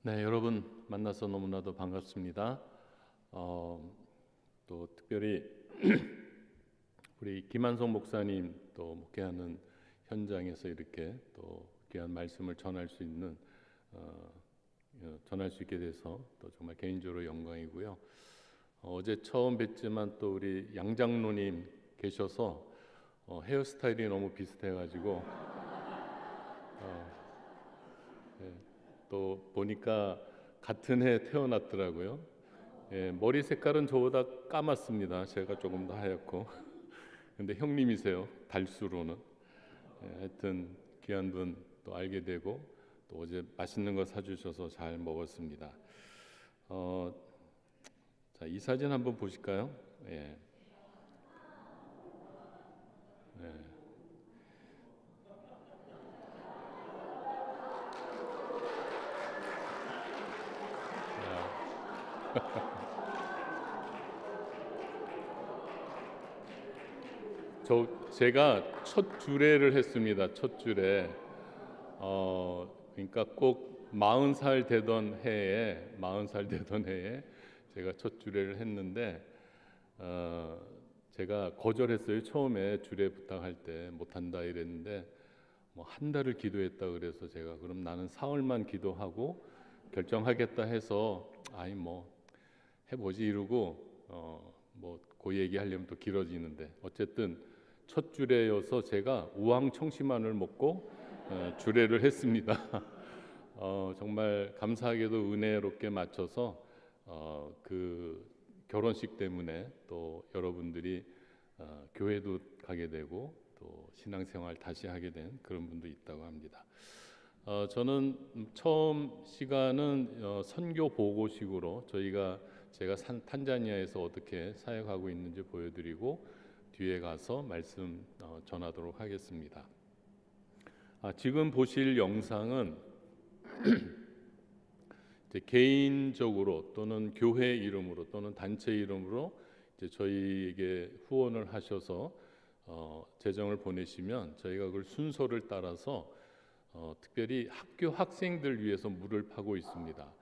네, 여러분 만나서 너무나도 반갑습니다. 또 특별히 우리 김한성 목사님 또 목회하는 현장에서 이렇게 또 귀한 말씀을 전할 수 있는 전할 수 있게 돼서 또 정말 개인적으로 영광이고요. 어제 처음 뵀지만 또 우리 양 장로님 계셔서 헤어스타일이 너무 비슷해가지고 예, 또 보니까 같은 해 태어났더라고요. 예, 머리 색깔은 저보다 까맣습니다. 제가 조금 더 하얗고. 근데 형님이세요. 달수로는. 예, 하여튼 귀한 분 또 알게 되고 또 어제 맛있는 거 사주셔서 잘 먹었습니다. 자, 이 사진 한번 보실까요? 예. 예. 제가 첫 주례를 했습니다. 첫 주례. 그러니까 꼭 40살 되던 해에 제가 첫 주례를 했는데 제가 거절했어요. 처음에 주례 부탁할 때 못한다 이랬는데 뭐 한 달을 기도했다 그래서 제가 그럼 나는 사흘만 기도하고 결정하겠다 해서 아이 뭐 해보지 이러고 뭐 그 얘기하려면 또 길어지는데 어쨌든 첫 주례여서 제가 우황청심환을 먹고 주례를 했습니다. 정말 감사하게도 은혜롭게 맞춰서 그 결혼식 때문에 또 여러분들이 교회도 가게 되고 또 신앙생활 다시 하게 된 그런 분도 있다고 합니다. 저는 처음 시간은 선교 보고식으로 제가 탄자니아에서 어떻게 사역하고 있는지 보여드리고 뒤에 가서 말씀 전하도록 하겠습니다. 지금 보실 영상은 이제 개인적으로 또는 교회 이름으로 또는 단체 이름으로 이제 저희에게 후원을 하셔서 재정을 보내시면 저희가 그걸 순서를 따라서 특별히 학교 학생들 위해서 물을 파고 있습니다.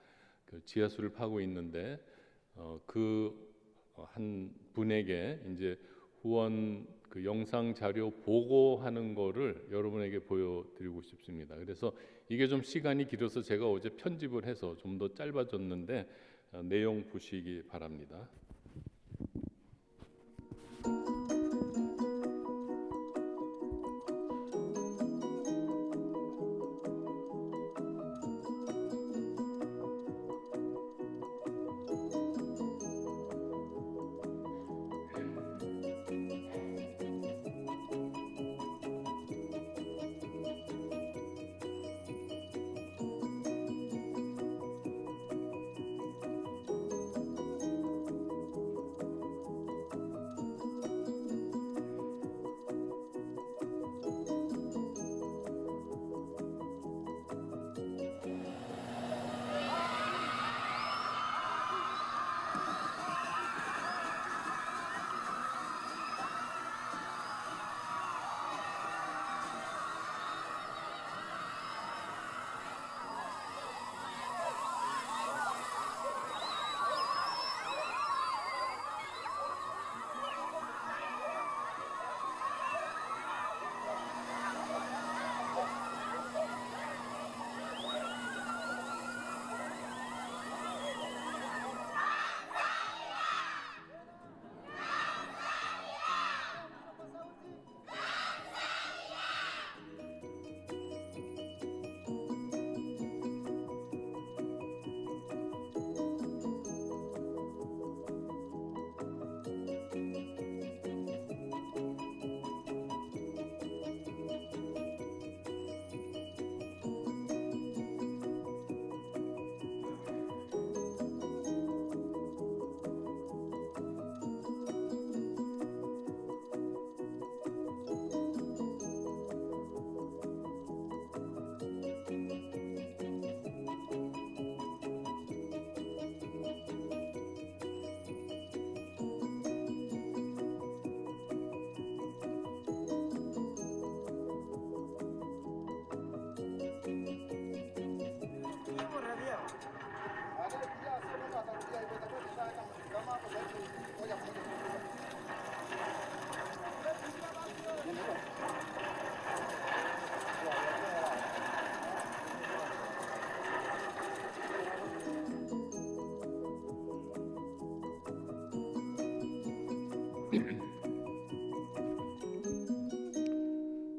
그 지하수를 파고 있는데 그 한 분에게 이제 후원 그 영상 자료 보고하는 거를 여러분에게 보여드리고 싶습니다. 그래서 이게 좀 시간이 길어서 제가 어제 편집을 해서 좀 더 짧아졌는데 내용 보시기 바랍니다.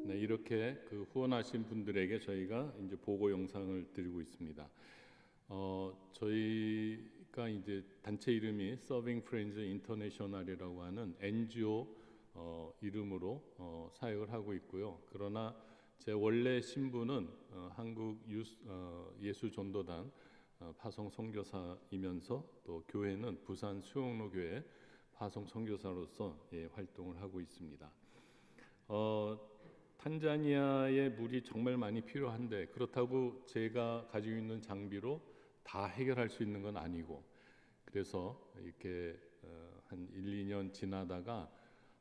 네, 이렇게 그 후원하신 분들에게 저희가 이제 보고 영상을 드리고 있습니다. 저희가 이제 단체 이름이 Serving Friends International이라고 하는 NGO 이름으로 사역을 하고 있고요. 그러나 제 원래 신분은 한국 예수전도단 파송 선교사이면서 또 교회는 부산 수영로 교회 파송 선교사로서 활동을 하고 있습니다. 탄자니아에 물이 정말 많이 필요한데 그렇다고 제가 가지고 있는 장비로 다 해결할 수 있는 건 아니고, 그래서 이렇게 한 1, 2년 지나다가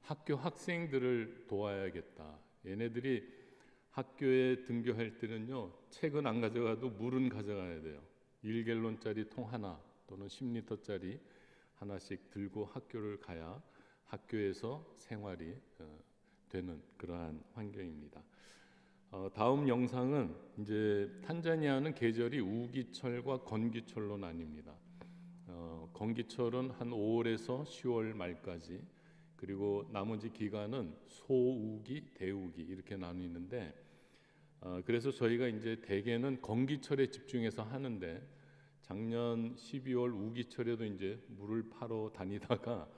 학교 학생들을 도와야겠다. 얘네들이 학교에 등교할 때는요, 책은 안 가져가도 물은 가져가야 돼요. 1갤론짜리 통 하나 또는 10리터짜리 하나씩 들고 학교를 가야 학교에서 생활이 되는 그러한 환경입니다. 다음 영상은 이제 탄자니아는 계절이 우기철과 건기철로 나뉩니다. 건기철은 한 5월에서 10월 말까지, 그리고 나머지 기간은 소우기, 대우기 이렇게 나뉘는데, 그래서 저희가 이제 대개는 건기철에 집중해서 하는데, 작년 12월 우기철에도 이제 물을 파러 다니다가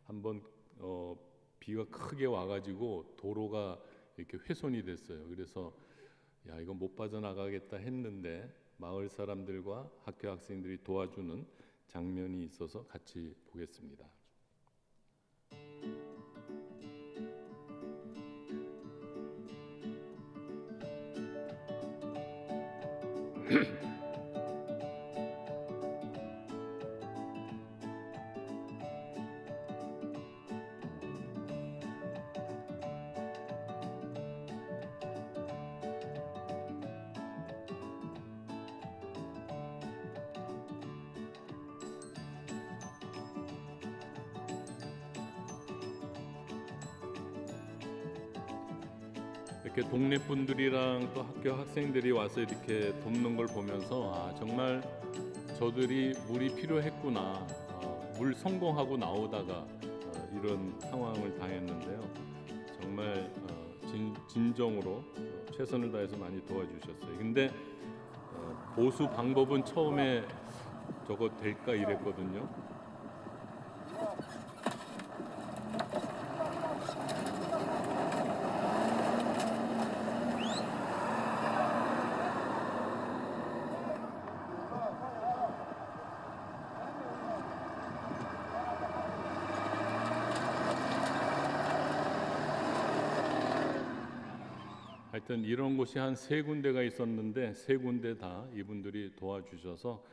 한번 비가 크게 와가지고 도로가 이렇게 훼손이 됐어요. 그래서 야, 이거 못 빠져나가겠다 했는데 마을 사람들과 학교 학생들이 도와주는 장면이 있어서 같이 보겠습니다. 이렇게 동네 분들이랑 또 학교 학생들이 와서 이렇게 돕는 걸 보면서 정말 저들이 물이 필요했구나. 물 성공하고 나오다가 이런 상황을 당했는데요. 정말 진정으로 최선을 다해서 많이 도와주셨어요. 근데 보수 방법은 처음에 저거 될까 이랬거든요. 하여튼 이런 곳이 한 3군데가 있었는데 3군데 다 이분들이 도와주셔서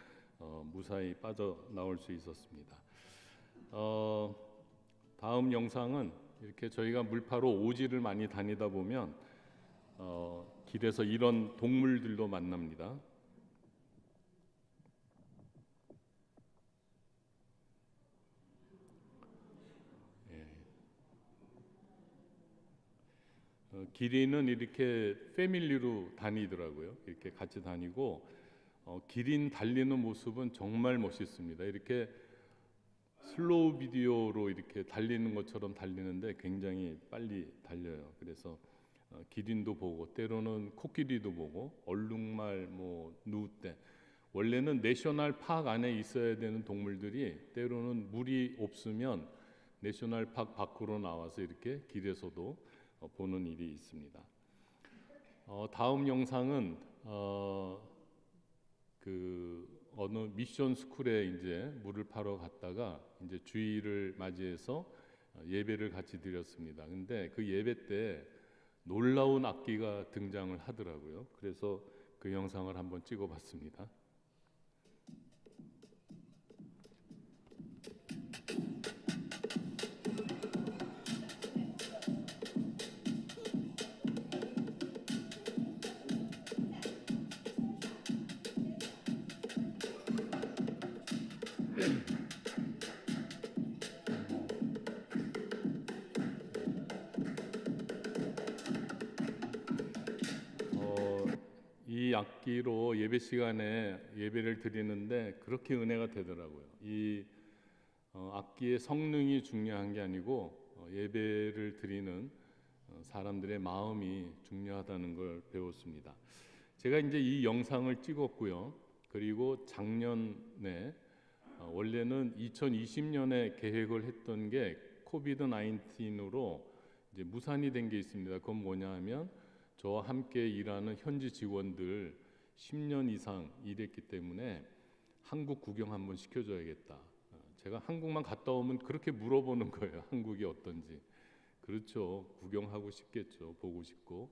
무사히 빠져나올 수 있었습니다. 다음 영상은 이렇게 저희가 물파로 오지를 많이 다니다 보면 길에서 이런 동물들도 만납니다. 기린은 이렇게 패밀리로 다니더라고요. 이렇게 같이 다니고 기린 달리는 모습은 정말 멋있습니다. 이렇게 슬로우 비디오로 이렇게 달리는 것처럼 달리는데 굉장히 빨리 달려요. 그래서 기린도 보고 때로는 코끼리도 보고 얼룩말, 누떼, 원래는 내셔널 파크 안에 있어야 되는 동물들이 때로는 물이 없으면 내셔널 파크 밖으로 나와서 이렇게 길에서도 보는 일이 있습니다. 다음 영상은 어느 미션 스쿨에 이제 물을 파러 갔다가 이제 주일을 맞이해서 예배를 같이 드렸습니다. 근데 그 예배 때 놀라운 악기가 등장을 하더라고요. 그래서 그 영상을 한번 찍어봤습니다. 이 악기로 예배 시간에 예배를 드리는데 그렇게 은혜가 되더라고요. 이 악기의 성능이 중요한 게 아니고 예배를 드리는 사람들의 마음이 중요하다는 걸 배웠습니다. 제가 이제 이 영상을 찍었고요. 그리고 작년에 원래는 2020년에 계획을 했던 게 코비드 19으로 이제 무산이 된 게 있습니다. 그건 뭐냐 하면 저와 함께 일하는 현지 직원들 10년 이상 일했기 때문에 한국 구경 한번 시켜줘야겠다. 제가 한국만 갔다 오면 그렇게 물어보는 거예요. 한국이 어떤지. 그렇죠. 구경하고 싶겠죠. 보고 싶고.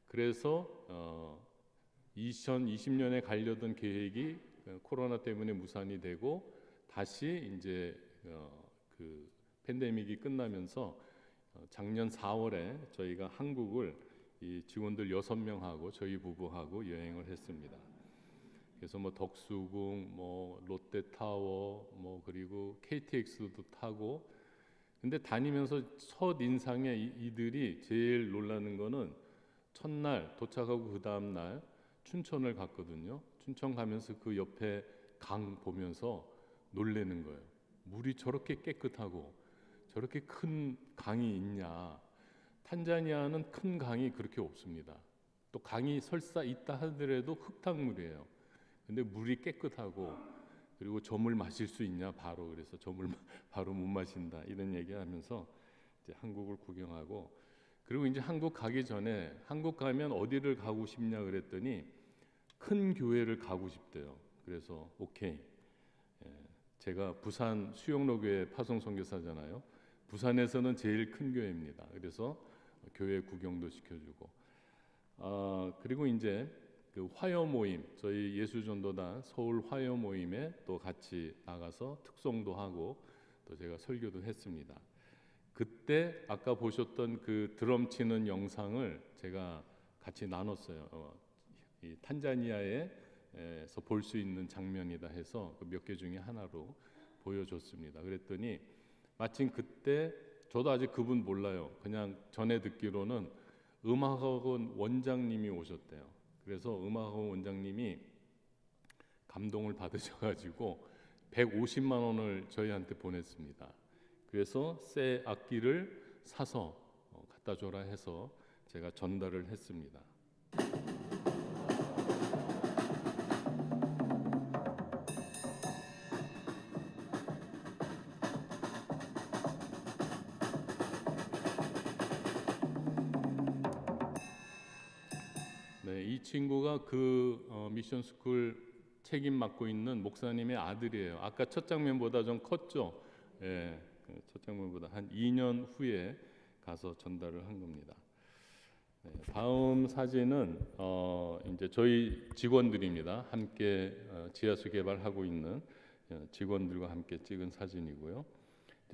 그래서 2020년에 가려던 계획이 코로나 때문에 무산이 되고 다시 이제 그 팬데믹이 끝나면서 작년 4월에 저희가 한국을 이 직원들 6명하고 저희 부부하고 여행을 했습니다. 그래서 뭐 덕수궁, 뭐 롯데타워, 뭐 그리고 KTX도 타고. 근데 다니면서 첫 인상에 이들이 제일 놀라는 거는 첫날 도착하고 그 다음 날 춘천을 갔거든요. 춘천 가면서 그 옆에 강 보면서 놀래는 거예요. 물이 저렇게 깨끗하고 저렇게 큰 강이 있냐. 탄자니아는 큰 강이 그렇게 없습니다. 또 강이 설사 있다 하더라도 흙탕물이에요. 근데 물이 깨끗하고 그리고 저 물 마실 수 있냐 바로. 그래서 저 물 바로 못 마신다 이런 얘기하면서 이제 한국을 구경하고. 그리고 이제 한국 가기 전에 한국 가면 어디를 가고 싶냐 그랬더니 큰 교회를 가고 싶대요. 그래서 오케이. 제가 부산 수영로교회 파송 선교사잖아요. 부산에서는 제일 큰 교회입니다. 그래서 교회 구경도 시켜주고. 그리고 이제 그 화요 모임, 저희 예수전도단 서울 화요 모임에 또 같이 나가서 특송도 하고 또 제가 설교도 했습니다. 그때 아까 보셨던 그 드럼 치는 영상을 제가 같이 나눴어요. 이 탄자니아에서 볼 수 있는 장면이다 해서 몇 개 중에 하나로 보여줬습니다. 그랬더니 마침 그때 저도 아직 그분 몰라요. 그냥 전에 듣기로는 음악학원 원장님이 오셨대요. 그래서 음악학원 원장님이 감동을 받으셔가지고 150만 원을 저희한테 보냈습니다. 그래서 새 악기를 사서 갖다 줘라 해서 제가 전달을 했습니다. 네, 이 친구가 그 미션 스쿨 책임 맡고 있는 목사님의 아들이에요. 아까 첫 장면보다 좀 컸죠. 예, 첫 장면보다 한 2년 후에 가서 전달을 한 겁니다. 네, 다음 사진은 이제 저희 직원들입니다. 함께 지하수 개발하고 있는 직원들과 함께 찍은 사진이고요.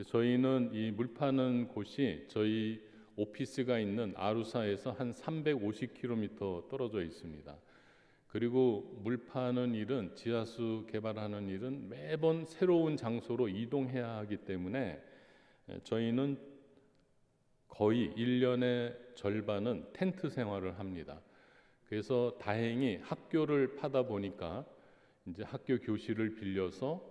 저희는 이 물 파는 곳이 저희 오피스가 있는 아루사에서 한 350km 떨어져 있습니다. 그리고 물 파는 일은, 지하수 개발하는 일은 매번 새로운 장소로 이동해야 하기 때문에 저희는 거의 1년의 절반은 텐트 생활을 합니다. 그래서 다행히 학교를 파다 보니까 이제 학교 교실을 빌려서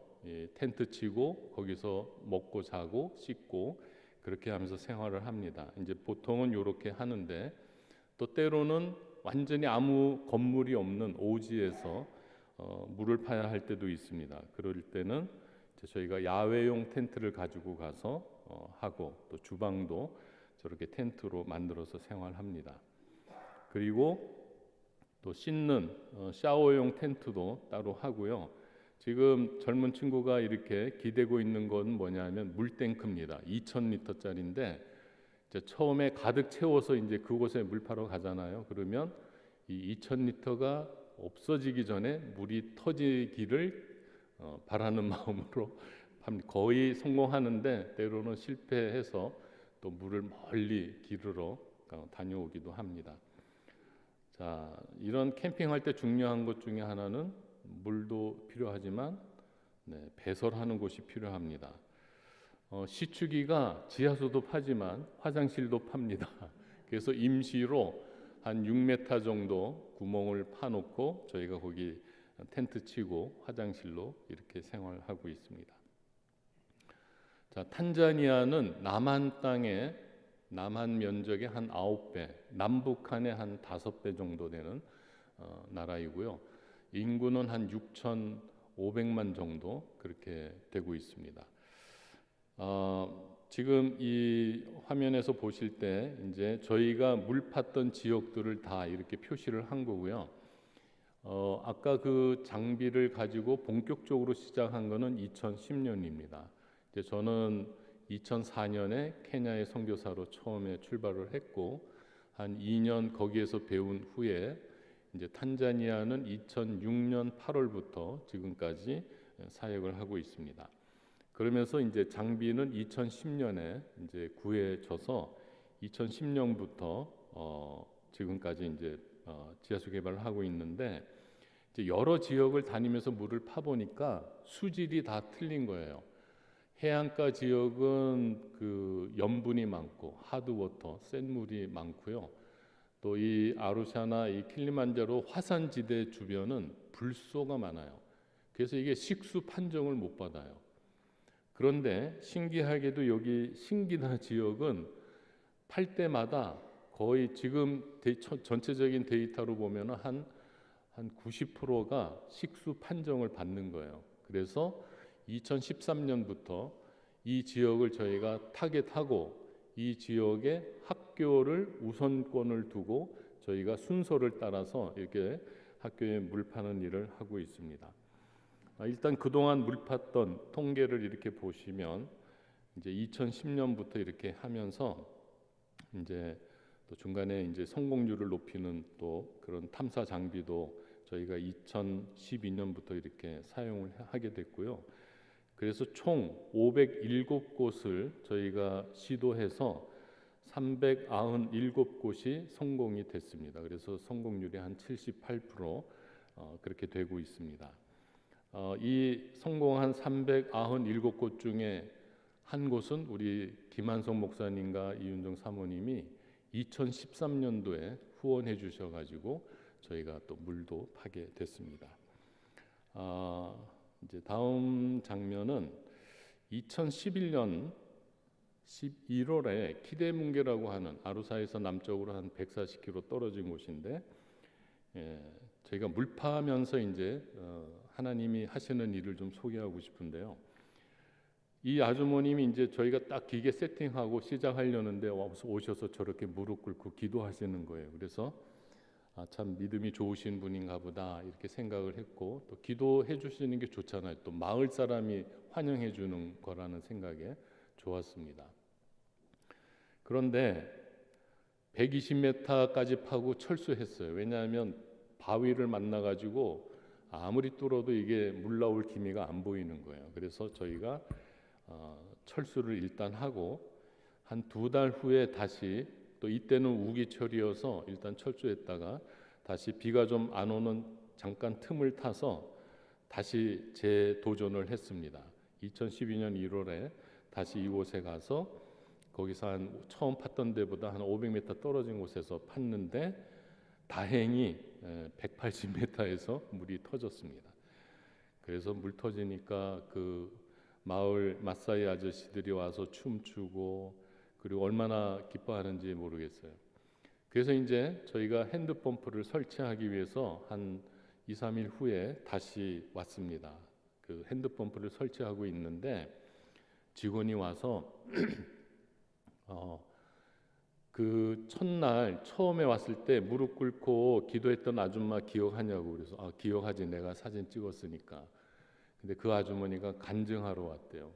텐트 치고 거기서 먹고 자고 씻고 그렇게 하면서 생활을 합니다. 이제 보통은 이렇게 하는데 또 때로는 완전히 아무 건물이 없는 오지에서 물을 파야 할 때도 있습니다. 그럴 때는 저희가 야외용 텐트를 가지고 가서 하고 또 주방도 저렇게 텐트로 만들어서 생활합니다. 그리고 또 씻는 샤워용 텐트도 따로 하고요. 지금 젊은 친구가 이렇게 기대고 있는 건 뭐냐면 물탱크입니다. 2,000리터짜리인데 처음에 가득 채워서 이제 그곳에 물 파러 가잖아요. 그러면 이 2,000리터가 없어지기 전에 물이 터지기를 바라는 마음으로 거의 성공하는데 때로는 실패해서 또 물을 멀리 기르러 다녀오기도 합니다. 자, 이런 캠핑할 때 중요한 것 중에 하나는 물도 필요하지만 배설하는 곳이 필요합니다. 시추기가 지하수도 파지만 화장실도 팝니다. 그래서 임시로 한 6m 정도 구멍을 파놓고 저희가 거기 텐트 치고 화장실로 이렇게 생활하고 있습니다. 자, 탄자니아는 남한 면적의 한 9배, 남북한의 한 5배 정도 되는 나라이고요. 인구는 한 6,500만 정도 그렇게 되고 있습니다. 지금 이 화면에서 보실 때 이제 저희가 물 팠던 지역들을 다 이렇게 표시를 한 거고요. 아까 그 장비를 가지고 본격적으로 시작한 거는 2010년입니다. 이제 저는 2004년에 케냐의 선교사로 처음에 출발을 했고 한 2년 거기에서 배운 후에 이제 탄자니아는 2006년 8월부터 지금까지 사역을 하고 있습니다. 그러면서 이제 장비는 2010년에 이제 구해져서 2010년부터 지금까지 이제 지하수 개발을 하고 있는데 이제 여러 지역을 다니면서 물을 파 보니까 수질이 다 틀린 거예요. 해안가 지역은 그 염분이 많고 하드워터, 센 물이 많고요. 또 이 아루샤나 이 킬리만자로 화산지대 주변은 불소가 많아요. 그래서 이게 식수 판정을 못 받아요. 그런데 신기하게도 여기 신기나 지역은 팔 때마다 거의 지금 전체적인 데이터로 보면 한 90%가 식수 판정을 받는 거예요. 그래서 2013년부터 이 지역을 저희가 타겟하고 이 지역의 학교를 우선권을 두고 저희가 순서를 따라서 이렇게 학교에 물 파는 일을 하고 있습니다. 일단 그동안 물 팠던 통계를 이렇게 보시면 이제 2010년부터 이렇게 하면서 이제 또 중간에 이제 성공률을 높이는 또 그런 탐사 장비도 저희가 2012년부터 이렇게 사용을 하게 됐고요. 그래서 총 507곳을 저희가 시도해서 397곳이 성공이 됐습니다. 그래서 성공률이 한 78% 그렇게 되고 있습니다. 이 성공한 397곳 중에 한 곳은 우리 김한성 목사님과 이윤정 사모님이 2013년도에 후원해 주셔가지고 저희가 또 물도 파게 됐습니다. 이제 다음 장면은 2011년 11월에 키데문게라고 하는 아루사에서 남쪽으로 한 140km 떨어진 곳인데 저희가 물 파면서 이제 하나님이 하시는 일을 좀 소개하고 싶은데요. 이 아주머님이 이제 저희가 딱 기계 세팅하고 시작하려는데 오셔서 저렇게 무릎 꿇고 기도하시는 거예요. 그래서 참 믿음이 좋으신 분인가 보다 이렇게 생각을 했고 또 기도해 주시는 게 좋잖아요. 또 마을 사람이 환영해 주는 거라는 생각에 좋았습니다. 그런데 120m까지 파고 철수했어요. 왜냐하면 바위를 만나가지고 아무리 뚫어도 이게 물 나올 기미가 안 보이는 거예요. 그래서 저희가 철수를 일단 하고 한 2달 후에 다시 또 이때는 우기철이어서 일단 철수했다가 다시 비가 좀 안 오는 잠깐 틈을 타서 다시 재도전을 했습니다. 2012년 1월에 다시 이곳에 가서 거기서 한 처음 팠던 데보다 한 500m 떨어진 곳에서 팠는데 다행히 180m에서 물이 터졌습니다. 그래서 물 터지니까 그 마을 마사이 아저씨들이 와서 춤추고 그리고 얼마나 기뻐하는지 모르겠어요. 그래서 이제 저희가 핸드펌프를 설치하기 위해서 한 2, 3일 후에 다시 왔습니다. 그 핸드펌프를 설치하고 있는데 직원이 와서 그 첫날 처음에 왔을 때 무릎 꿇고 기도했던 아줌마 기억하냐고 그래서 기억하지 내가 사진 찍었으니까. 근데 그 아주머니가 간증하러 왔대요.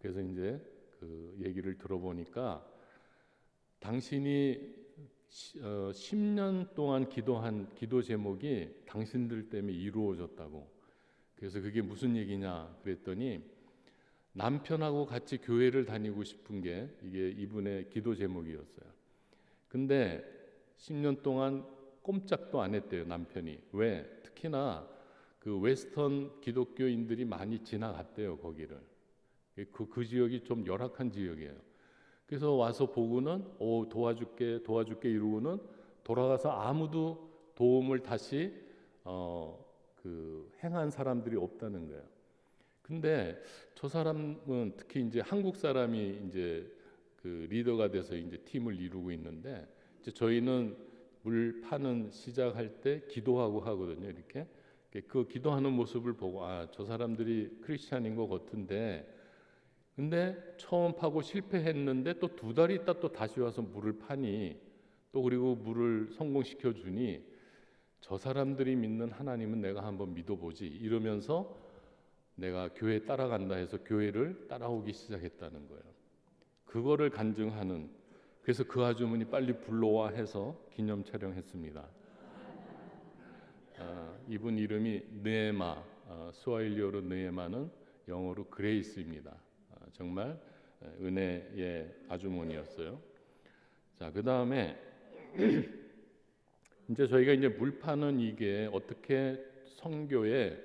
그래서 이제 그 얘기를 들어보니까 당신이 10년 동안 기도한 기도 제목이 당신들 때문에 이루어졌다고. 그래서 그게 무슨 얘기냐 그랬더니 남편하고 같이 교회를 다니고 싶은 게 이게 이분의 기도 제목이었어요. 근데 10년 동안 꼼짝도 안 했대요 남편이. 왜? 특히나 그 웨스턴 기독교인들이 많이 지나갔대요 거기를. 그 지역이 좀 열악한 지역이에요. 그래서 와서 보고는 도와줄게 이러고는 돌아가서 아무도 도움을 다시 행한 사람들이 없다는 거예요. 근데 저 사람은 특히 이제 한국 사람이 이제 그 리더가 돼서 이제 팀을 이루고 있는데, 이제 저희는 물 파는 시작할 때 기도하고 하거든요. 이렇게 그 기도하는 모습을 보고 저 사람들이 크리스찬인 것 같은데, 근데 처음 파고 실패했는데 또 2달 있다 또 다시 와서 물을 파니, 또 그리고 물을 성공시켜 주니 저 사람들이 믿는 하나님은 내가 한번 믿어보지 이러면서 내가 교회 따라간다 해서 교회를 따라오기 시작했다는 거예요. 그거를 간증하는, 그래서 그 아주머니 빨리 불러와 해서 기념 촬영했습니다. 이분 이름이 느에마, 스와힐리어로 느에마는 영어로 그레이스입니다. 정말 은혜의 아주머니였어요. 자, 그 다음에 이제 저희가 이제 물 파는 이게 어떻게 선교에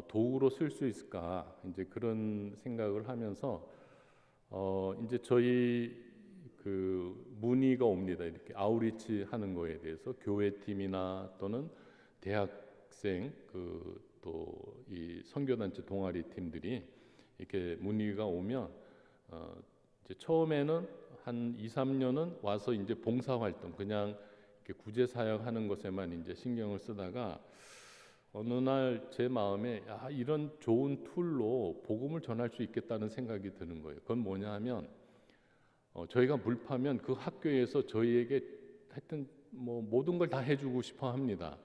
도구로 쓸 수 있을까, 이제 그런 생각을 하면서 이제 저희 그 문의가 옵니다. 이렇게 아우리치 하는 거에 대해서 교회 팀이나 또는 대학생 그 또 이 선교단체 동아리 팀들이 이렇게 문의가 오면 이제 처음에는 한 2, 3년은 와서 이제 봉사활동, 그냥 이렇게 구제 사역하는 것에만 이제 신경을 쓰다가 어느 날 제 마음에 이런 좋은 툴로 복음을 전할 수 있겠다는 생각이 드는 거예요. 그건 뭐냐 하면 저희가 물 파면 그 학교에서 저희에게 하여튼 뭐 모든 걸 다 해주고 싶어 합니다.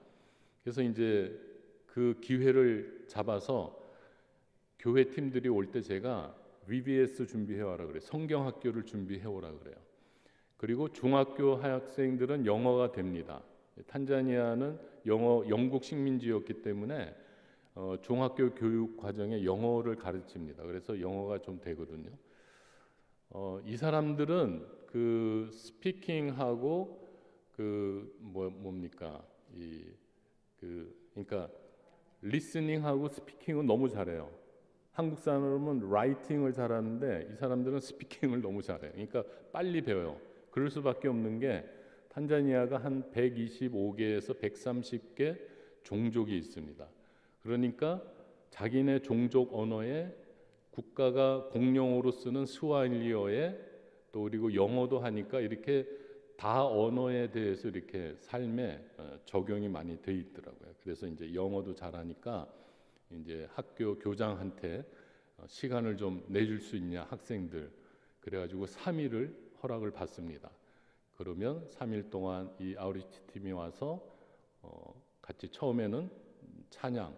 그래서 이제 그 기회를 잡아서 교회 팀들이 올 때 제가 VBS 준비해 와라 그래요. 성경 학교를 준비해 오라 그래요. 그리고 중학교 학생들은 영어가 됩니다. 탄자니아는 영국 식민지였기 때문에 중학교 교육 과정에 영어를 가르칩니다. 그래서 영어가 좀 되거든요. 이 사람들은 그 스피킹하고 그 뭡니까 그러니까 리스닝하고 스피킹은 너무 잘해요. 한국 사람은 라이팅을 잘하는데 이 사람들은 스피킹을 너무 잘해요. 그러니까 빨리 배워요. 그럴 수밖에 없는 게 탄자니아가 한 125개에서 130개 종족이 있습니다. 그러니까 자기네 종족 언어에 국가가 공용어로 쓰는 스와힐리어에 또 그리고 영어도 하니까 이렇게 다 언어에 대해서 이렇게 삶에 적용이 많이 돼 있더라고요. 그래서 이제 영어도 잘하니까 이제 학교 교장한테 시간을 좀 내줄 수 있냐 학생들, 그래가지고 3일을 허락을 받습니다. 그러면 3일 동안 이 아우리치 팀이 와서 같이 처음에는 찬양,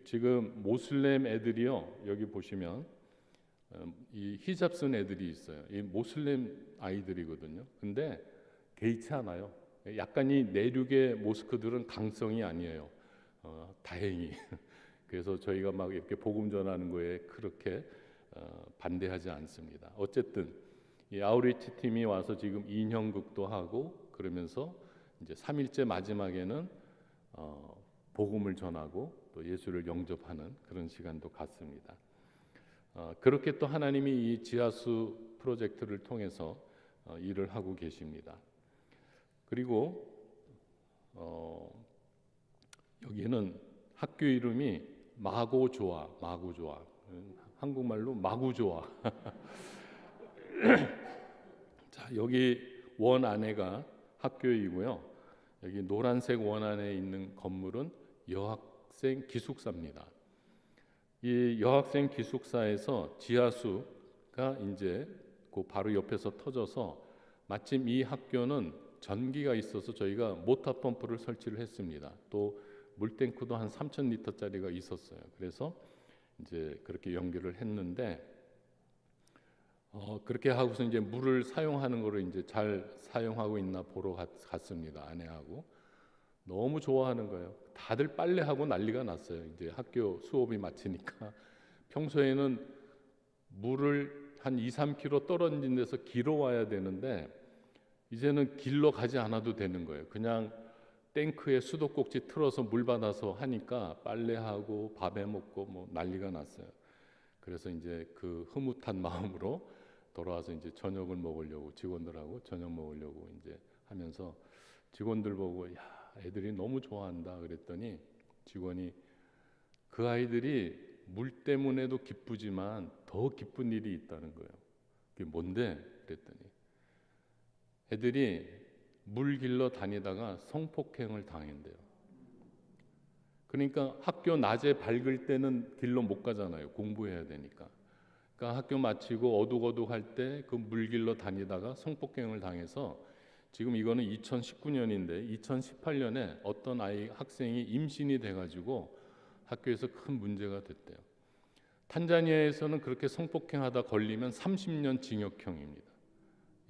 지금 모슬렘 애들이요, 여기 보시면 이 히잡 쓴 애들이 있어요. 이 모슬렘 아이들이거든요. 근데 개의치 않아요. 약간 이 내륙의 모스크들은 강성이 아니에요. 다행히. 그래서 저희가 막 이렇게 복음 전하는 거에 그렇게 반대하지 않습니다. 어쨌든 이 아우리치 팀이 와서 지금 인형극도 하고 그러면서 이제 3일째 마지막에는 복음을 전하고 또 예수를 영접하는 그런 시간도 갖습니다. 그렇게 또 하나님이 이 지하수 프로젝트를 통해서 일을 하고 계십니다. 그리고 여기는 학교 이름이 마고조아, 한국말로 마구조아. 자, 여기 원 안에가 학교이고요. 여기 노란색 원 안에 있는 건물은 여학생 기숙사입니다. 이 여학생 기숙사에서 지하수가 이제 그 바로 옆에서 터져서 마침 이 학교는 전기가 있어서 저희가 모터 펌프를 설치를 했습니다. 또 물탱크도 한 3,000리터짜리가 있었어요. 그래서 이제 그렇게 연결을 했는데 그렇게 하고서 이제 물을 사용하는 거를 이제 잘 사용하고 있나 보러 갔습니다. 아내하고. 너무 좋아하는 거예요. 다들 빨래하고 난리가 났어요. 이제 학교 수업이 마치니까. 평소에는 물을 한 2, 3km 떨어진 데서 길어 와야 되는데 이제는 길러 가지 않아도 되는 거예요. 그냥 탱크에 수도꼭지 틀어서 물 받아서 하니까 빨래하고 밥해 먹고 뭐 난리가 났어요. 그래서 이제 그 흐뭇한 마음으로 돌아와서 이제 저녁을 먹으려고, 직원들하고 저녁 먹으려고 이제 하면서 직원들 보고 애들이 너무 좋아한다 그랬더니 직원이 그 아이들이 물 때문에도 기쁘지만 더 기쁜 일이 있다는 거예요. 그게 뭔데? 그랬더니 애들이 물 길러 다니다가 성폭행을 당했대요. 그러니까 학교 낮에 밝을 때는 길로 못 가잖아요. 공부해야 되니까. 그러니까 학교 마치고 어둑어둑할 때 그 물 길러 다니다가 성폭행을 당해서 지금 이거는 2019년인데 2018년에 어떤 학생이 임신이 돼가지고 학교에서 큰 문제가 됐대요. 탄자니아에서는 그렇게 성폭행하다 걸리면 30년 징역형입니다.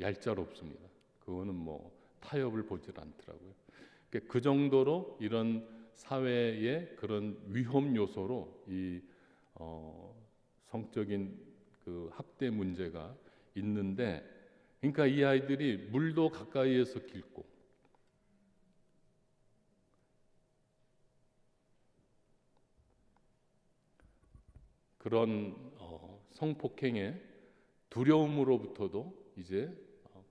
얄짤없습니다. 그거는 뭐 타협을 보질 않더라고요. 그러니까 그 정도로 이런 사회의 그런 위험 요소로 이 성적인 그 학대 문제가 있는데, 그러니까 이 아이들이 물도 가까이에서 길고 그런 성폭행의 두려움으로부터도 이제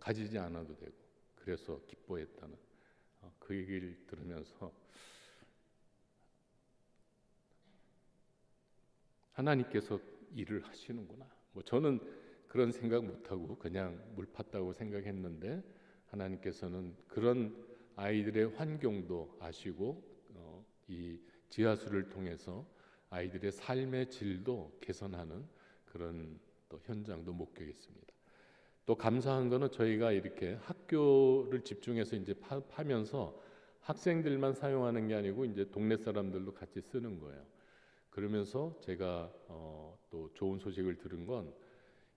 가지지 않아도 되고, 그래서 기뻐했다는 그 얘기를 들으면서 하나님께서 일을 하시는구나. 뭐 저는 그런 생각 못하고 그냥 물 팠다고 생각했는데 하나님께서는 그런 아이들의 환경도 아시고 이 지하수를 통해서 아이들의 삶의 질도 개선하는 그런 또 현장도 목격했습니다. 또 감사한 거는 저희가 이렇게 학교를 집중해서 이제 파면서 학생들만 사용하는 게 아니고 이제 동네 사람들도 같이 쓰는 거예요. 그러면서 제가 또 좋은 소식을 들은 건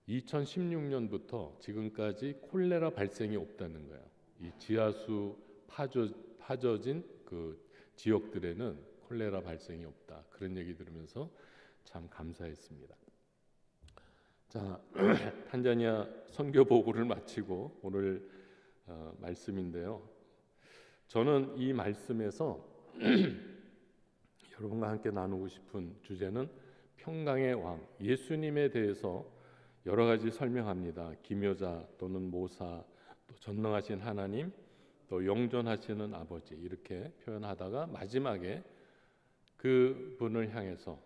2016년부터 지금까지 콜레라 발생이 없다는 거예요. 이 지하수 파져진 그 지역들에는 콜레라 발생이 없다. 그런 얘기 들으면서 참 감사했습니다. 자, 탄자니아 선교 보고를 마치고 오늘 말씀인데요. 저는 이 말씀에서 여러분과 함께 나누고 싶은 주제는 평강의 왕, 예수님에 대해서 여러 가지 설명합니다. 기묘자 또는 모사, 또 전능하신 하나님, 또 영존하시는 아버지, 이렇게 표현하다가 마지막에 그 분을 향해서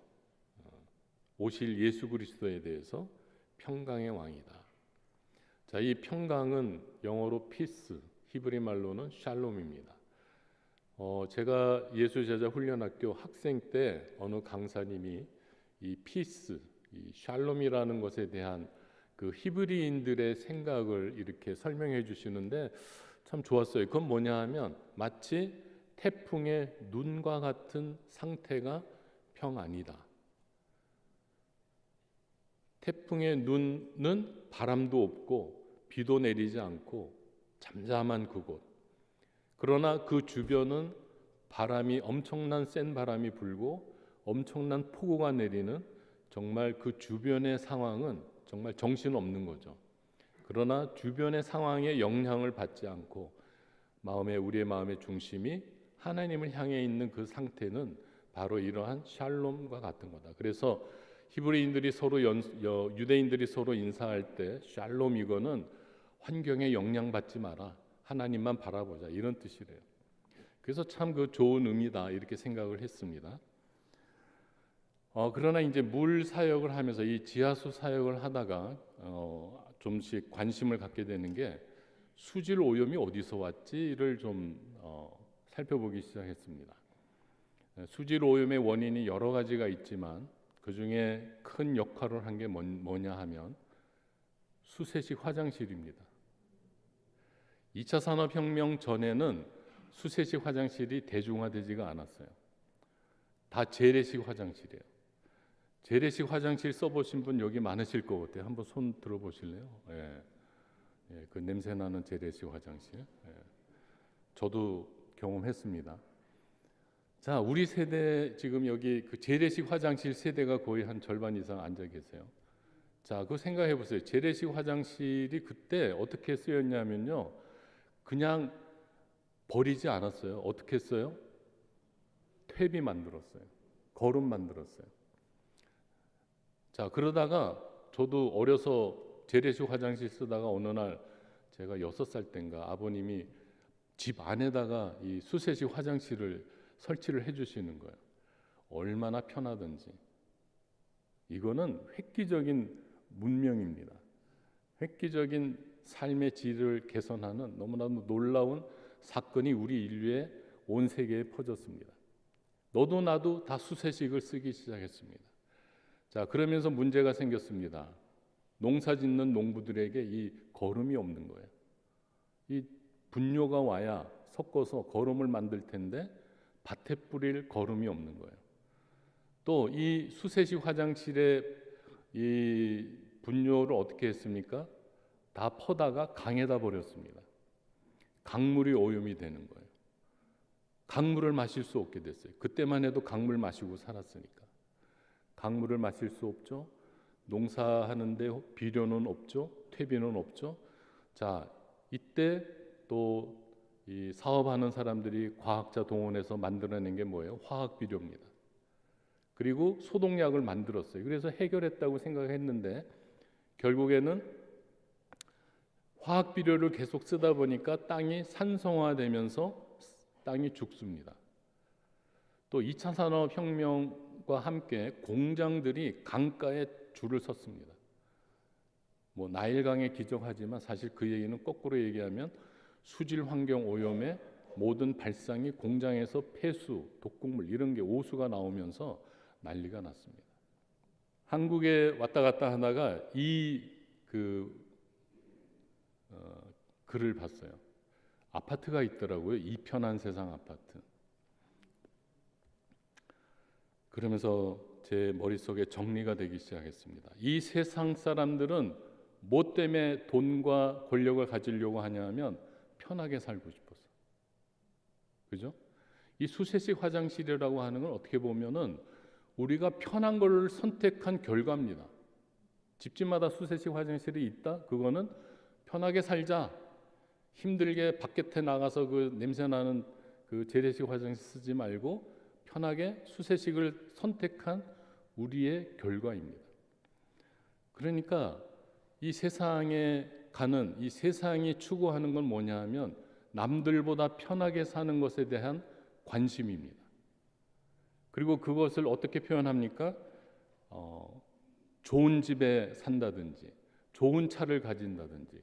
오실 예수 그리스도에 대해서 평강의 왕이다. 자, 이 평강은 영어로 피스, 히브리 말로는 샬롬입니다. 제가 예수제자 훈련학교 학생 때 어느 강사님이 이 피스, 이 샬롬이라는 것에 대한 그 히브리인들의 생각을 이렇게 설명해 주시는데 참 좋았어요. 그건 뭐냐 하면 마치 태풍의 눈과 같은 상태가 평안이다. 태풍의 눈은 바람도 없고 비도 내리지 않고 잠잠한 그곳. 그러나 그 주변은 바람이 엄청난 센 바람이 불고 엄청난 폭우가 내리는 정말 그 주변의 상황은 정말 정신없는 거죠. 그러나 주변의 상황에 영향을 받지 않고 우리의 마음의 중심이 하나님을 향해 있는 그 상태는 바로 이러한 샬롬과 같은 거다. 그래서 히브리인들이 서로 유대인들이 서로 인사할 때 샬롬, 이거는 환경에 영향받지 마라, 하나님만 바라보자, 이런 뜻이래요. 그래서 참 그 좋은 의미다 이렇게 생각을 했습니다. 그러나 이제 물 사역을 하면서 이 지하수 사역을 하다가 좀씩 관심을 갖게 되는 게 수질 오염이 어디서 왔지를 좀 살펴보기 시작했습니다. 수질 오염의 원인이 여러 가지가 있지만 그 중에 큰 역할을 한 게 뭐냐 하면 수세식 화장실입니다. 2차 산업혁명 전에는 수세식 화장실이 대중화되지가 않았어요. 다 재래식 화장실이에요. 재래식 화장실 써보신 분 여기 많으실 것 같아요. 한번 손 들어보실래요? 예. 그 냄새 나는 재래식 화장실. 예. 저도 경험했습니다. 자, 우리 세대 지금 여기 그 재래식 화장실 세대가 거의 한 절반 이상 앉아 계세요. 자, 그거 생각해 보세요. 재래식 화장실이 그때 어떻게 쓰였냐면요, 그냥 버리지 않았어요. 어떻게 했어요? 퇴비 만들었어요. 거름 만들었어요. 자, 그러다가 저도 어려서 재래식 화장실 쓰다가 어느 날 제가 6살 때인가 아버님이 집 안에다가 이 수세식 화장실을 설치를 해주시는 거예요. 얼마나 편하든지. 이거는 획기적인 문명입니다. 획기적인 삶의 질을 개선하는 너무나도 놀라운 사건이 우리 인류의 온 세계에 퍼졌습니다. 너도 나도 다 수세식을 쓰기 시작했습니다. 자, 그러면서 문제가 생겼습니다. 농사 짓는 농부들에게 이 거름이 없는 거예요. 이 분뇨가 와야 섞어서 거름을 만들 텐데 밭에 뿌릴 거름이 없는 거예요. 또 이 수세식 화장실에 이 분뇨를 어떻게 했습니까? 다 퍼다가 강에다 버렸습니다. 강물이 오염이 되는 거예요. 강물을 마실 수 없게 됐어요. 그때만 해도 강물 마시고 살았으니까. 강물을 마실 수 없죠. 농사하는데 비료는 없죠. 퇴비는 없죠. 자, 이때 또 이 사업하는 사람들이 과학자 동원해서 만들어낸 게 뭐예요? 화학 비료입니다. 그리고 소독약을 만들었어요. 그래서 해결했다고 생각했는데 결국에는 화학 비료를 계속 쓰다 보니까 땅이 산성화되면서 땅이 죽습니다. 또 2차 산업혁명과 함께 공장들이 강가에 줄을 섰습니다. 뭐 나일강에 기적하지만 사실 그 얘기는 거꾸로 얘기하면 수질 환경 오염의 모든 발상이 공장에서 폐수, 독극물 이런 게 오수가 나오면서 난리가 났습니다. 한국에 왔다 갔다 하다가 글을 봤어요. 아파트가 있더라고요. 이편한 세상 아파트. 그러면서 제 머릿속에 정리가 되기 시작했습니다. 이 세상 사람들은 뭐 때문에 돈과 권력을 가지려고 하냐면 편하게 살고 싶어서. 그죠? 이 수세식 화장실이라고 하는 건 어떻게 보면은 우리가 편한 걸 선택한 결과입니다. 집집마다 수세식 화장실이 있다? 그거는 편하게 살자. 힘들게 바깥에 나가서 그 냄새나는 그 재래식 화장실 쓰지 말고 편하게 수세식을 선택한 우리의 결과입니다. 그러니까 이 세상에 가는 이 세상이 추구하는 건 뭐냐 하면 남들보다 편하게 사는 것에 대한 관심입니다. 그리고 그것을 어떻게 표현합니까? 좋은 집에 산다든지 좋은 차를 가진다든지.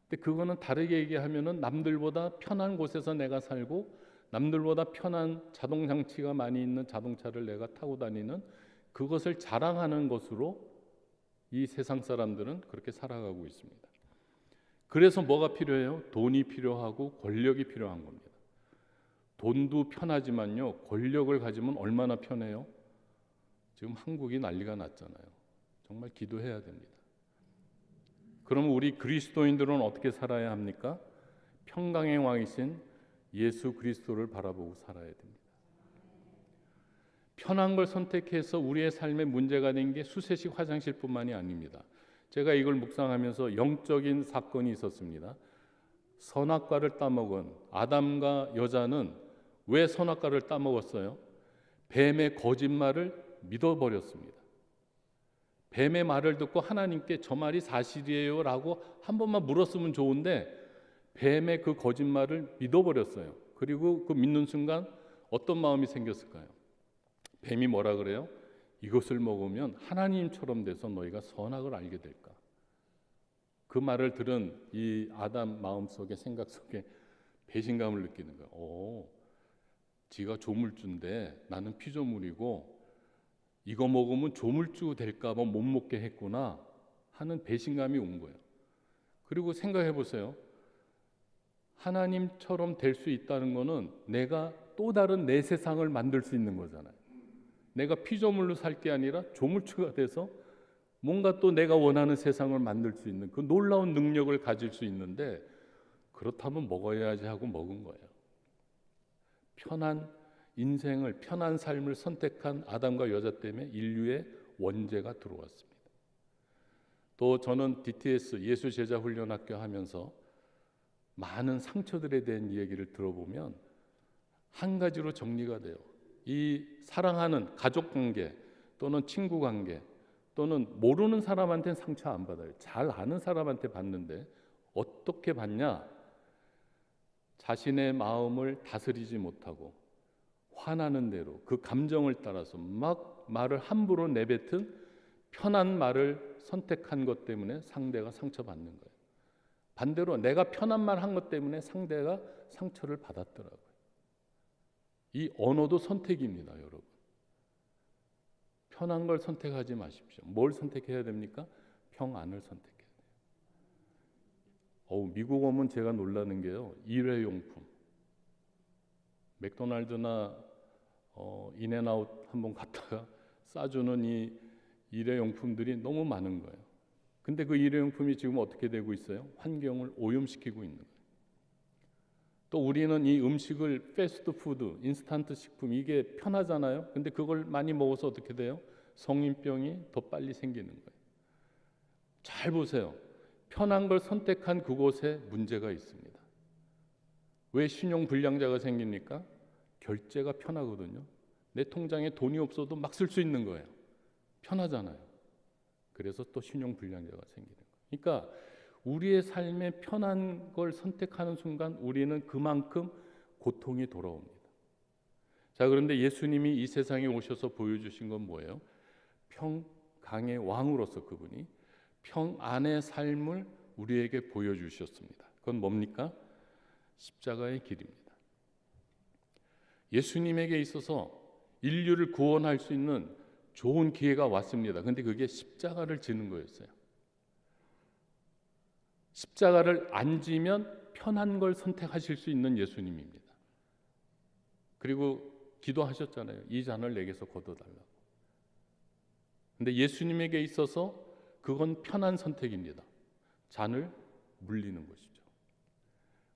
근데 그거는 다르게 얘기하면은 남들보다 편한 곳에서 내가 살고 남들보다 편한 자동장치가 많이 있는 자동차를 내가 타고 다니는 그것을 자랑하는 것으로 이 세상 사람들은 그렇게 살아가고 있습니다. 그래서 뭐가 필요해요? 돈이 필요하고 권력이 필요한 겁니다. 돈도 편하지만요, 권력을 가지면 얼마나 편해요? 지금 한국이 난리가 났잖아요. 정말 기도해야 됩니다. 그럼 우리 그리스도인들은 어떻게 살아야 합니까? 평강의 왕이신 예수 그리스도를 바라보고 살아야 됩니다. 편한 걸 선택해서 우리의 삶에 문제가 된 게 수세식 화장실뿐만이 아닙니다. 제가 이걸 묵상하면서 영적인 사건이 있었습니다. 선악과를 따먹은 아담과 여자는 왜 선악과를 따먹었어요? 뱀의 거짓말을 믿어버렸습니다. 뱀의 말을 듣고 하나님께 저 말이 사실이에요 라고 한 번만 물었으면 좋은데 뱀의 그 거짓말을 믿어버렸어요. 그리고 그 믿는 순간 어떤 마음이 생겼을까요? 뱀이 뭐라 그래요? 이것을 먹으면 하나님처럼 돼서 너희가 선악을 알게 될까? 그 말을 들은 이 아담 마음속에 생각 속에 배신감을 느끼는 거예요. 지가 조물주인데 나는 피조물이고 이거 먹으면 조물주 될까 봐 못 먹게 했구나 하는 배신감이 온 거예요. 그리고 생각해 보세요. 하나님처럼 될 수 있다는 거는 내가 또 다른 내 세상을 만들 수 있는 거잖아요. 내가 피조물로 살 게 아니라 조물주가 돼서 뭔가 또 내가 원하는 세상을 만들 수 있는 그 놀라운 능력을 가질 수 있는데 그렇다면 먹어야지 하고 먹은 거예요. 편한 인생을, 편한 삶을 선택한 아담과 여자 때문에 인류의 원죄가 들어왔습니다. 또 저는 DTS 예수 제자 훈련학교 하면서 많은 상처들에 대한 이야기를 들어보면 한 가지로 정리가 돼요. 이 사랑하는 가족 관계 또는 친구 관계 또는 모르는 사람한테는 상처 안 받아요. 잘 아는 사람한테 받는데 어떻게 받냐? 자신의 마음을 다스리지 못하고 화나는 대로 그 감정을 따라서 막 말을 함부로 내뱉은 편한 말을 선택한 것 때문에 상대가 상처받는 거예요. 반대로 내가 편한 말 한 것 때문에 상대가 상처를 받았더라고요. 이 언어도 선택입니다, 여러분. 편한 걸 선택하지 마십시오. 뭘 선택해야 됩니까? 평안을 선택해야 돼요. 미국 오면 제가 놀라는 게요, 일회용품. 맥도날드나 인앤아웃 한번 갔다가 싸주는 이 일회용품들이 너무 많은 거예요. 근데 그 일회용품이 지금 어떻게 되고 있어요? 환경을 오염시키고 있는 거예요. 또 우리는 이 음식을 패스트푸드, 인스턴트 식품, 이게 편하잖아요. 근데 그걸 많이 먹어서 어떻게 돼요? 성인병이 더 빨리 생기는 거예요. 잘 보세요. 편한 걸 선택한 그곳에 문제가 있습니다. 왜 신용불량자가 생깁니까? 결제가 편하거든요. 내 통장에 돈이 없어도 막 쓸 수 있는 거예요. 편하잖아요. 그래서 또 신용불량자가 생기는 거예요. 그러니까 우리의 삶에 편한 걸 선택하는 순간 우리는 그만큼 고통이 돌아옵니다. 자, 그런데 예수님이 이 세상에 오셔서 보여주신 건 뭐예요? 평강의 왕으로서 그분이 평안의 삶을 우리에게 보여주셨습니다. 그건 뭡니까? 십자가의 길입니다. 예수님에게 있어서 인류를 구원할 수 있는 좋은 기회가 왔습니다. 근데 그게 십자가를 지는 거였어요. 십자가를 안 지면 편한 걸 선택하실 수 있는 예수님입니다. 그리고 기도하셨잖아요. 이 잔을 내게서 거둬달라고. 근데 예수님에게 있어서 그건 편한 선택입니다. 잔을 물리는 것이죠.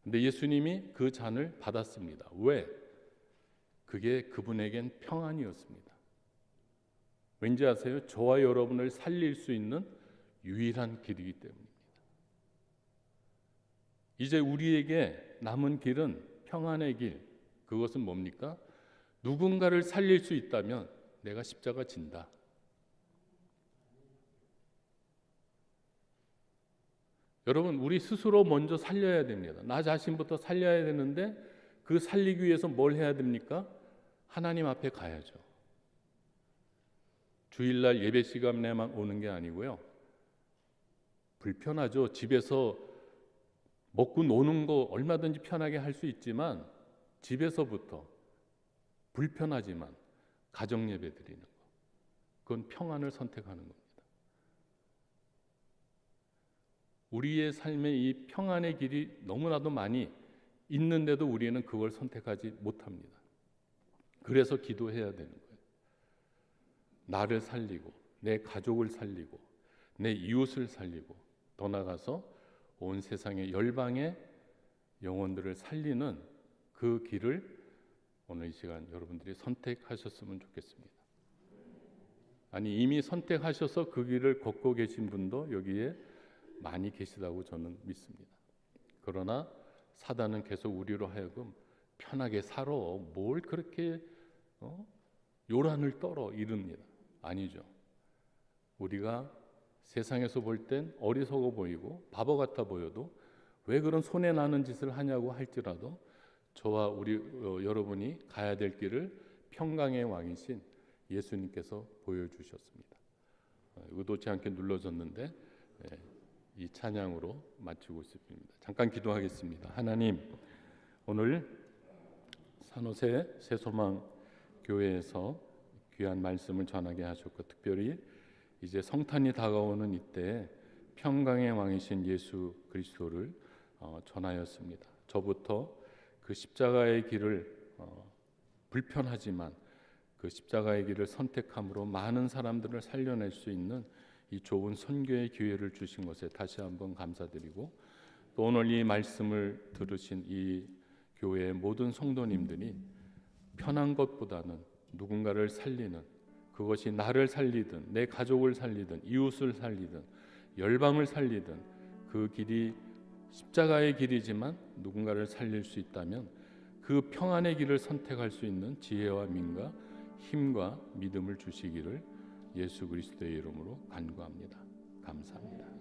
근데 예수님이 그 잔을 받았습니다. 왜? 그게 그분에겐 평안이었습니다. 왠지 아세요? 저와 여러분을 살릴 수 있는 유일한 길이기 때문입니다. 이제 우리에게 남은 길은 평안의 길. 그것은 뭡니까? 누군가를 살릴 수 있다면 내가 십자가 진다. 여러분, 우리 스스로 먼저 살려야 됩니다. 나 자신부터 살려야 되는데 그 살리기 위해서 뭘 해야 됩니까? 하나님 앞에 가야죠. 주일날 예배 시간에만 오는 게 아니고요. 불편하죠. 집에서 먹고 노는 거 얼마든지 편하게 할 수 있지만 집에서부터 불편하지만 가정 예배 드리는 거. 그건 평안을 선택하는 겁니다. 우리의 삶의 이 평안의 길이 너무나도 많이 있는데도 우리는 그걸 선택하지 못합니다. 그래서 기도해야 되는 거예요. 나를 살리고 내 가족을 살리고 내 이웃을 살리고 더 나아가서 온 세상의 열방의 영혼들을 살리는 그 길을 오늘 이 시간 여러분들이 선택하셨으면 좋겠습니다. 아니, 이미 선택하셔서 그 길을 걷고 계신 분도 여기에 많이 계시다고 저는 믿습니다. 그러나 사단은 계속 우리로 하여금 편하게 살아, 뭘 그렇게 요란을 떨어 이릅니다. 아니죠. 우리가 세상에서 볼 땐 어리석어 보이고 바보 같아 보여도 왜 그런 손해나는 짓을 하냐고 할지라도 저와 우리 여러분이 가야 될 길을 평강의 왕이신 예수님께서 보여주셨습니다. 의도치 않게 눌러졌는데 이 찬양으로 마치고 싶습니다. 잠깐 기도하겠습니다. 하나님, 오늘 산호세 새소망 교회에서 귀한 말씀을 전하게 하셨고 특별히 이제 성탄이 다가오는 이때 평강의 왕이신 예수 그리스도를 전하였습니다. 저부터 그 십자가의 길을 불편하지만 그 십자가의 길을 선택함으로 많은 사람들을 살려낼 수 있는 이 좋은 선교의 기회를 주신 것에 다시 한번 감사드리고 또 오늘 이 말씀을 들으신 이 교회의 모든 성도님들이 편한 것보다는 누군가를 살리는, 그것이 나를 살리든 내 가족을 살리든 이웃을 살리든 열방을 살리든 그 길이 십자가의 길이지만 누군가를 살릴 수 있다면 그 평안의 길을 선택할 수 있는 지혜와 민과 힘과 믿음을 주시기를 예수 그리스도의 이름으로 간구합니다. 감사합니다.